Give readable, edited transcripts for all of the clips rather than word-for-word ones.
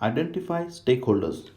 Identify stakeholders.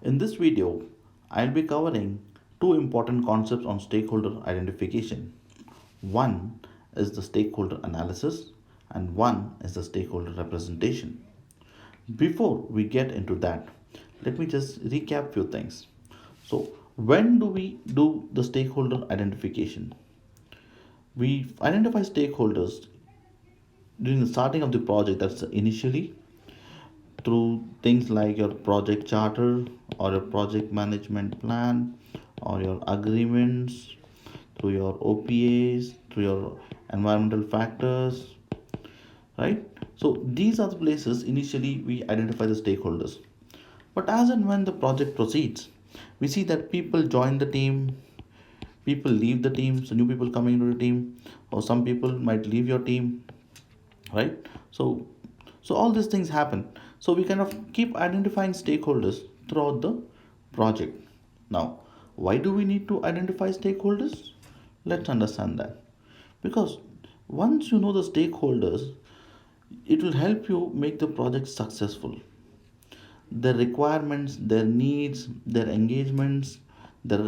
In this video, I'll be covering two important concepts on stakeholder identification. One is the stakeholder analysis, and one is the stakeholder representation. Before we get into that, let me just recap few things. So, when do we do the stakeholder identification? We identify stakeholders during the starting of the project, that's initially through things like your project charter or your project management plan or your agreements, through your OPAs, through your environmental factors, right? So these are the places initially we identify the stakeholders. But as and when the project proceeds, we see that people join the team, people leave the team, so new people coming into the team, or some people might leave your team, right? So all these things happen, so we kind of keep identifying stakeholders throughout the project. Now, why do we need to identify stakeholders? Let's understand that. Because once you know the stakeholders, it will help you make the project successful. Their requirements, their needs, their engagements, their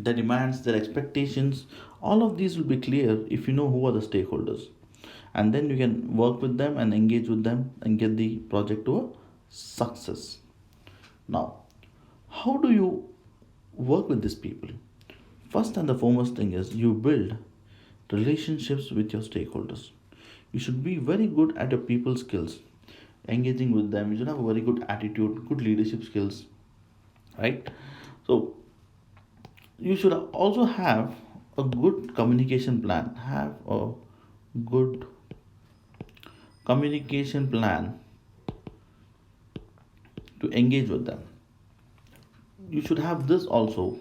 demands, their expectations, all of these will be clear if you know who are the stakeholders. And then you can work with them and engage with them and get the project to a success. Now, how do you work with these people? First and the foremost thing is you build relationships with your stakeholders. You should be very good at your people skills, engaging with them. You should have a very good attitude, good leadership skills, right? So you should also have a good communication plan. Have a good communication plan to engage with them. You should have this also.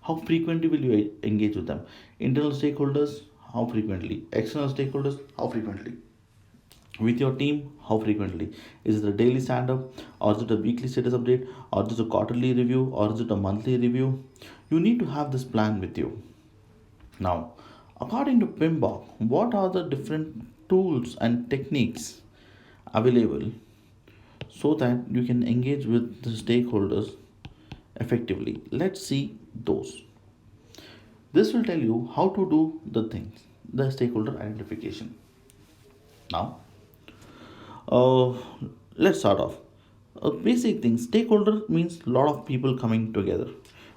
How frequently will you engage with them? Internal stakeholders, how frequently? External stakeholders, how frequently? With your team, how frequently? Is it a daily stand up, or is it a weekly status update, or is it a quarterly review, or is it a monthly review? You need to have this plan with you. Now, according to PMBOK, what are the different tools and techniques available so that you can engage with the stakeholders effectively? Let's see those. This will tell you how to do the things, the stakeholder identification. Now, uh, let's start off. A basic thing, stakeholder means a lot of people coming together.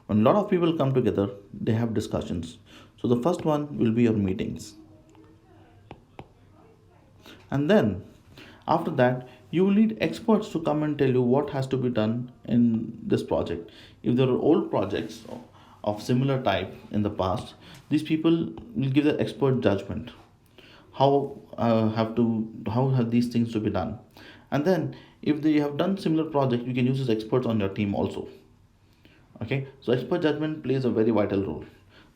When a lot of people come together, they have discussions. So the first one will be your meetings. And then after that, you will need experts to come and tell you what has to be done in this project. If there are old projects of similar type in the past, these people will give their expert judgment. How have these things to be done, and then if they have done similar project, you can use as experts on your team also. Okay, so expert judgment plays a very vital role.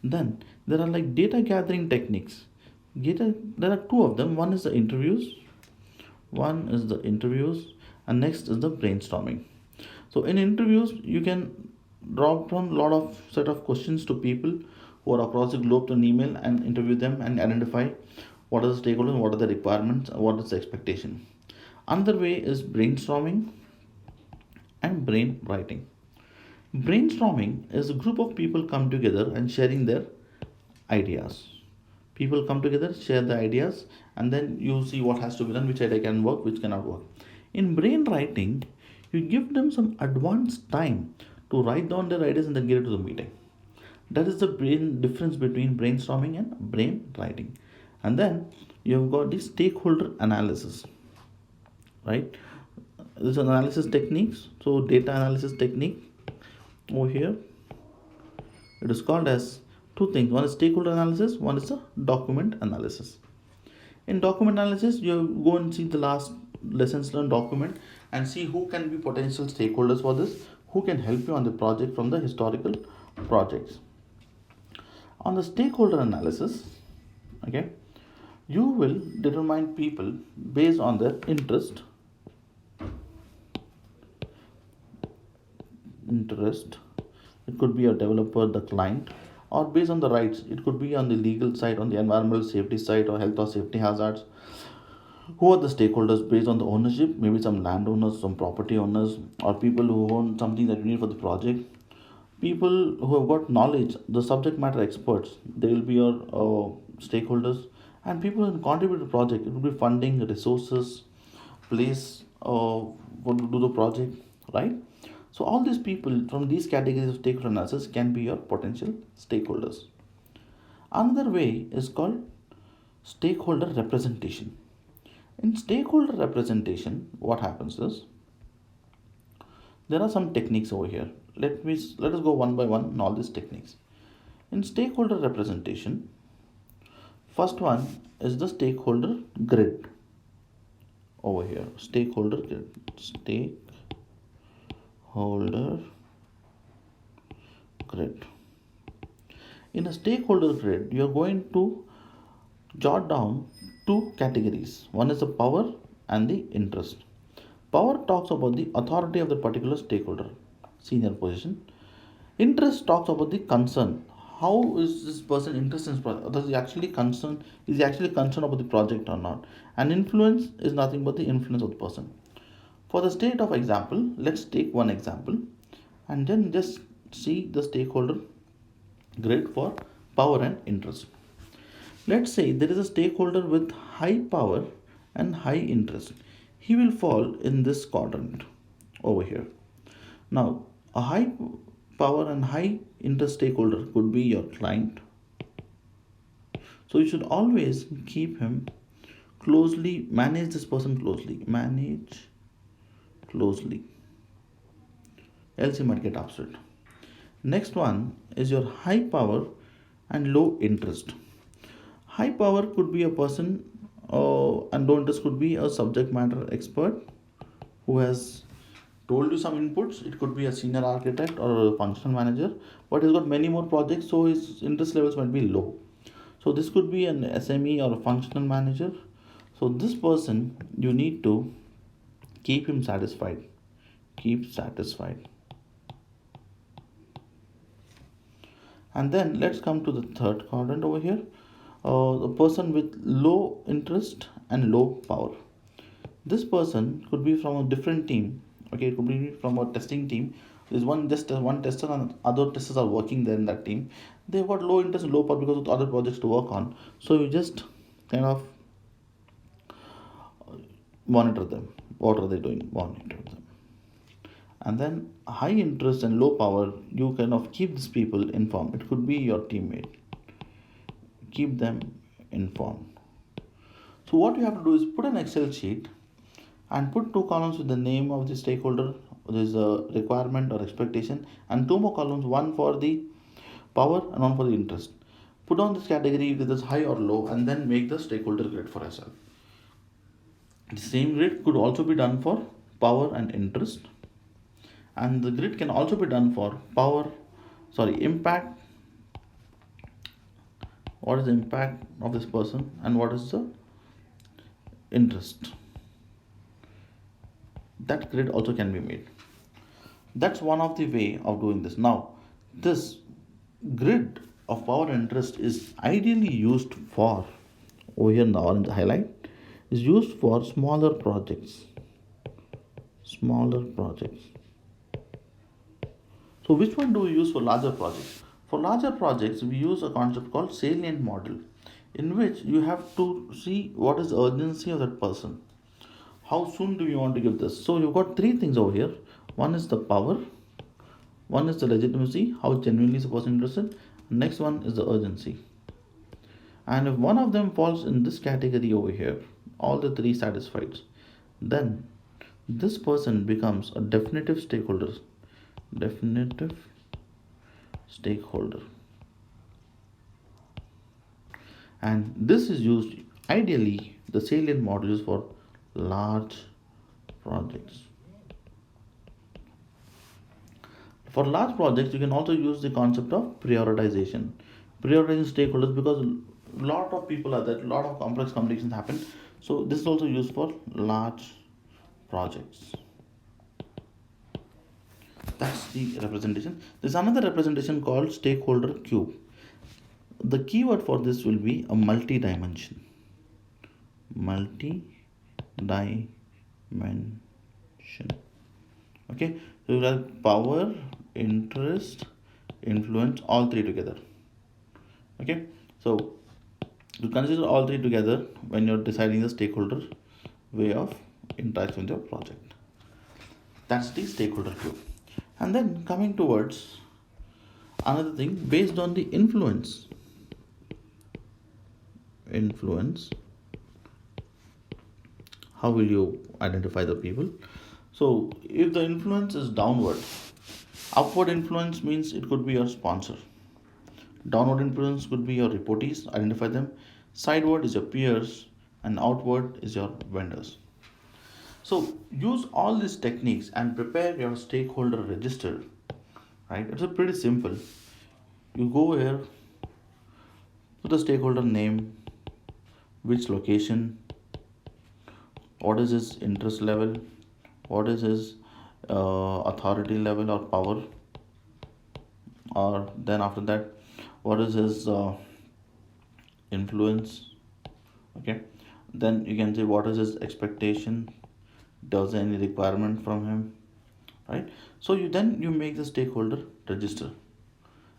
Then there are like data gathering techniques. There are two of them. One is the interviews and next is the brainstorming. So in interviews you can drop from a lot of set of questions to people who are across the globe to an email and interview them and identify what are the stakeholders, what are the requirements, what is the expectation. Another way is brainstorming and brain writing. Brainstorming is a group of people come together and sharing their ideas. People come together, share the ideas, and then you see what has to be done, which idea can work, which cannot work. In brain writing, you give them some advanced time to write down their ideas and then get it to the meeting. That is the brain difference between brainstorming and brain writing. And then you've got the stakeholder analysis, right? This analysis techniques. So data analysis technique over here, it is called as two things. One is stakeholder analysis, one is the document analysis. In document analysis, you go and see the last lessons learned document and see who can be potential stakeholders for this, who can help you on the project from the historical projects. On the stakeholder analysis, okay, you will determine people based on their interest. It could be a developer, the client, or based on the rights. It could be on the legal side, on the environmental safety side, or health or safety hazards. Who are the stakeholders based on the ownership? Maybe some landowners, some property owners, or people who own something that you need for the project. People who have got knowledge, the subject matter experts, they will be your stakeholders. And people who contribute to the project, it will be funding, resources, place, what to do the project, right? So all these people from these categories of stakeholder analysis can be your potential stakeholders. Another way is called stakeholder representation. In stakeholder representation, what happens is there are some techniques over here. Let us go one by one in all these techniques. In stakeholder representation, first one is the stakeholder grid. Over here, stakeholder grid. Stakeholder grid. In a stakeholder grid, you are going to jot down two categories. One is the power and the interest. Power talks about the authority of the particular stakeholder, senior position. Interest talks about the concern. How is this person interested in this project? Does he actually concerned? Is he actually concerned about the project or not? And influence is nothing but the influence of the person. For the state of example, let's take one example and then just see the stakeholder grid for power and interest. Let's say there is a stakeholder with high power and high interest. He will fall in this quadrant over here. Now, a high power and high interest stakeholder could be your client. So you should always keep him closely, manage this person closely, manage closely, else you might get upset. Next one is your high power and low interest. High power could be a person, and low interest could be a subject matter expert who has told you some inputs. It could be a senior architect or a functional manager, but he's got many more projects, so his interest levels might be low. So this could be an SME or a functional manager. So this person, you need to keep him satisfied. Keep satisfied. And then let's come to the third quadrant over here. The person with low interest and low power. This person could be from a different team. Okay, it could be from a testing team. There's one tester and other testers are working there in that team. They've got low interest and low power because of other projects to work on. So you just kind of monitor them. What are they doing? Monitor them. And then high interest and low power, you kind of keep these people informed. It could be your teammate. Keep them informed. So what you have to do is put an Excel sheet and put two columns with the name of the stakeholder, there's a requirement or expectation, and two more columns, one for the power and one for the interest. Put on this category if it is high or low, and then make the stakeholder grid for yourself. The same grid could also be done for power and interest, and the grid can also be done for impact. What is the impact of this person and what is the interest? That grid also can be made. That's one of the way of doing this. Now, this grid of power and interest is ideally used for, over here in the orange highlight, is used for smaller projects. Smaller projects. So which one do we use for larger projects? For larger projects, we use a concept called salient model, in which you have to see what is the urgency of that person. How soon do you want to give this? So you've got three things over here. One is the power, one is the legitimacy, how genuinely is the person interested. Next one is the urgency. And if one of them falls in this category over here, all the three satisfied, then this person becomes a definitive stakeholder. Definitive stakeholder. And this is used, ideally, the salient model is for large projects. For large projects, you can also use the concept of prioritization. Prioritizing stakeholders, because a lot of people are there, a lot of complex communications happen. So this is also used for large projects. That's the representation. There's another representation called stakeholder cube. The keyword for this will be a multi-dimension. Multi-dimension. dimension. Okay, so you have power, interest, influence, all three together. Okay, so you consider all three together when you're deciding the stakeholder way of interaction with your project. That's the stakeholder view. And then coming towards another thing, based on the influence, how will you identify the people? So if the influence is downward, upward influence means it could be your sponsor, downward influence could be your reportees, identify them, sideward is your peers, and outward is your vendors. So use all these techniques and prepare your stakeholder register. Right? It's a pretty simple. You go here, put the stakeholder name, which location, what is his interest level, what is his authority level or power, or then after that, what is his influence. Okay, then you can say what is his expectation, does any requirement from him, right? So you make the stakeholder register,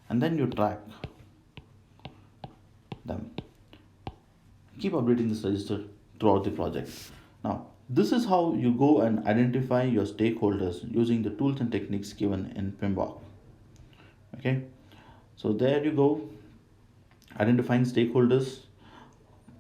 and then you track them, keep updating this register throughout the project. Now this is how you go and identify your stakeholders using the tools and techniques given in PMBOK. Okay, so there you go, identifying stakeholders.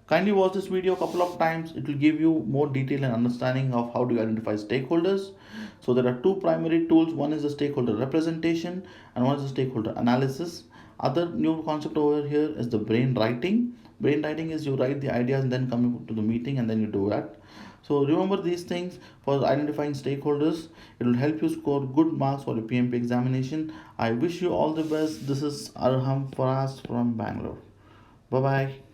Kindly watch this video a couple of times. It will give you more detail and understanding of how do you identify stakeholders. So there are two primary tools. One is the stakeholder representation and one is the stakeholder analysis. Other new concept over here is the brain writing. Brain writing is you write the ideas and then come to the meeting and then you do that. So remember these things for identifying stakeholders. It will help you score good marks for your PMP examination. I wish you all the best. This is Arham Faraaz from Bangalore. Bye bye.